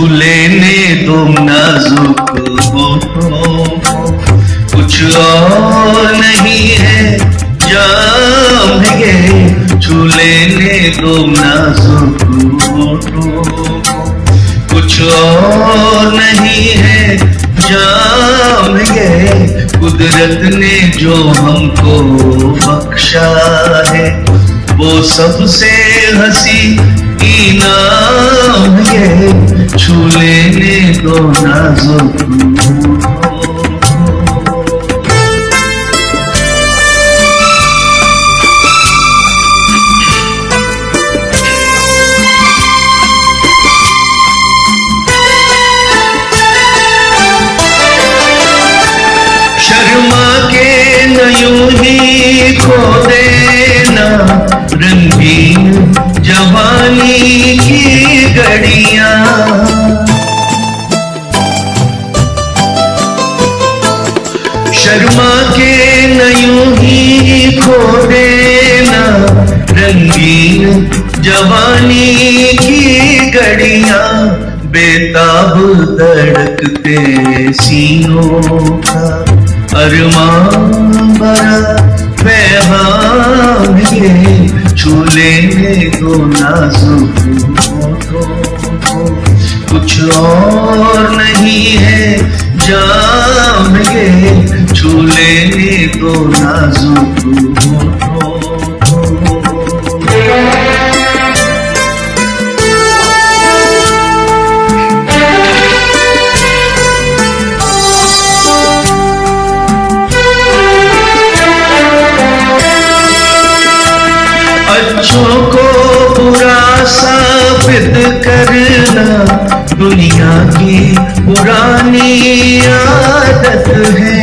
लेने दो नाजुक होठों को, कुछ और नहीं है जाम ये, छू लेने दो नाजुक होठों को, कुछ और नहीं है जाम ये, कुदरत ने जो हमको बख्शा है वो सबसे हंसी इनाम ये, छू लेने दो नाजुक शर्मा के न यूं ही खो देना रंगीन जवानी की घड़ियां, शर्मा के न यूं ही खो देना रंगीन जवानी की घड़ियां, बेताब धड़कते सीनों का अरमान भरा पैगाम ये, छू लेने दो नाजुक होठों को, कुछ और नहीं है जाम ये, छू लेने दो नाजुक होठों अच्छों को बुरा साबित करना दुनिया की पुरानी आदत है,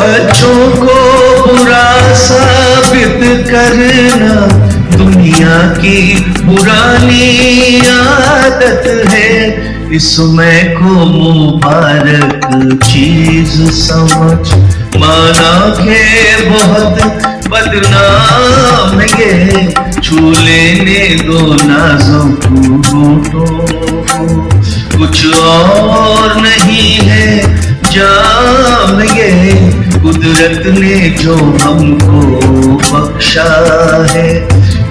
अच्छों को बुरा साबित करना दुनिया की पुरानी आदत है, इसमें को मुबारक चीज समझ माना के बहुत बदनाम ये, छू लेने दो नाजुक होठों को, कुछ और नहीं है जाम ये, कुदरत ने जो हमको बख्शा है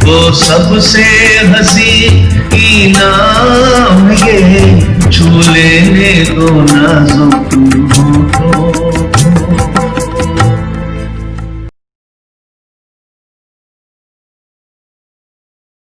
वो सबसे हंसी इनाम ये, छू लेने दो नाजुक